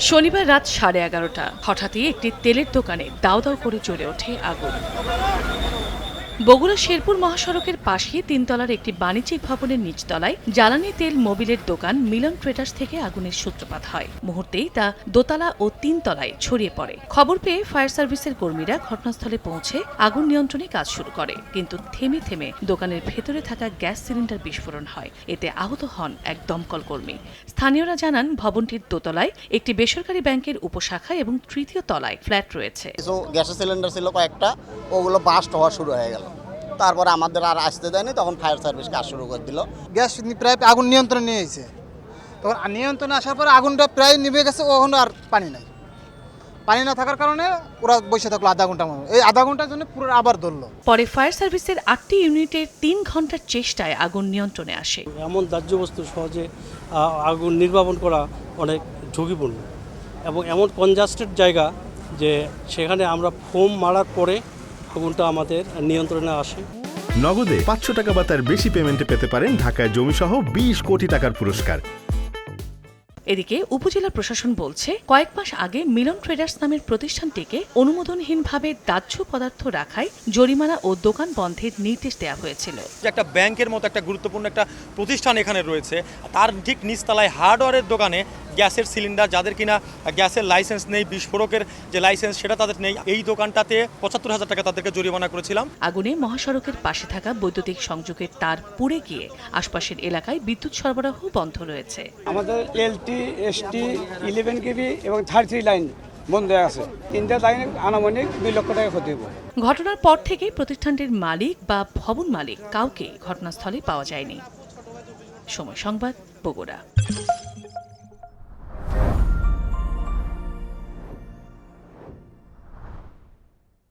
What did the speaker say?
শনিবার রাত 11:30 হঠাৎই একটি তেলের দোকানে দাউ দাউ করে জ্বলে ওঠে আগুন। বগুড়া শেরপুর মহাসড়কের পাশে তিনতলার একটি বাণিজ্যিক ভবনের নিচতলায় জ্বালানি তেল মোবিলের দোকান মিলন ট্রেডার্স থেকে আগুনের সূত্রপাত হয়। মুহূর্তেই তা দোতলা ও তিনতলায় ছড়িয়ে পড়ে। খবর পেয়ে ফায়ার সার্ভিসের কর্মীরা ঘটনাস্থলে পৌঁছে আগুন নিয়ন্ত্রণে কাজ শুরু করে, কিন্তু থেমে থেমে দোকানের ভেতরে থাকা গ্যাস সিলিন্ডার বিস্ফোরণ হয়। এতে আহত হন এক দমকল কর্মী। স্থানীয়রা জানান, ভবনটির দোতলায় একটি বেসরকারি ব্যাংকের উপশাখা এবং তৃতীয় তলায় ফ্ল্যাট রয়েছে। গ্যাসের সিলিন্ডার ছিল কয়েকটা, ওগুলো বাস্ট হওয়া শুরু হয়ে গেল। তারপরে আমাদের আর আসতে দেয়নি, তখন ফায়ার সার্ভিস কাজ শুরু করে দিল। গ্যাস প্রায় আগুন নিয়ন্ত্রণে নিয়ে এসেছে, তখন নিয়ন্ত্রণে আসার পর আগুনটা প্রায় নিভে গেছে, ওখানে আর পানি নাই। পানি না থাকার কারণে ওরা বসে থাকলো আধা ঘন্টা মতো। এই আধা ঘন্টার জন্য পুরো আবার ধরলো। পরে ফায়ার সার্ভিসের 8টি ইউনিটের 3 ঘন্টার চেষ্টায় আগুন নিয়ন্ত্রণে আসে। এমন দাহ্য বস্তু সহজে আগুন নির্বাপন করা অনেক ঝুঁকিপূর্ণ এবং এমন কনজাস্টেড জায়গা যে সেখানে আমরা ফোম মারার পরে আগুনটা আমাদের নিয়ন্ত্রণে আসে। নগদে 500 টাকা বা তার বেশি পেমেন্টে পেতে পারেন ঢাকায় জমিসহ 20 কোটি টাকার পুরস্কার। এদিকে উপজেলা প্রশাসন বলছে, কয়েক মাস আগে মিলন ট্রেডার্স নামের প্রতিষ্ঠানটিকে অনুমোদনহীনভাবে দাহ্য পদার্থ রাখায় জরিমানা ও দোকান বন্ধের নির্দেশ দেওয়া হয়েছিল। একটা ব্যাংকের মতো একটা গুরুত্বপূর্ণ একটা প্রতিষ্ঠান এখানে রয়েছে, তার ঠিক নিচতলায় হার্ডওয়্যারের দোকানে গ্যাসের সিলিন্ডার, যাদের কিনা গ্যাসের লাইসেন্স নেই, বিস্ফোরকের যে লাইসেন্স সেটা তাদের নেই, এই দোকানটাতে 75,000 টাকা তাদেরকে জরিমানা করেছিলাম। আগুনে মহাসড়কের পাশে থাকা বৈদ্যুতিক সংযোগের তার পুড়ে গিয়ে আশপাশের এলাকায় বিদ্যুৎ সরবরাহ বন্ধ রয়েছে। আমাদের এলটি, এসটি, 11 কেবি এবং 33 লাইন বন্ধ হয়ে আছে। 3টা লাইন আনুমানিক 2 লক্ষ টাকা ক্ষতি হবে। ঘটনার পর থেকেই প্রতিষ্ঠানটির মালিক বা ভবন মালিক কাউকে ঘটনাস্থলে পাওয়া যায়নি। সময় সংবাদ, বগুড়া।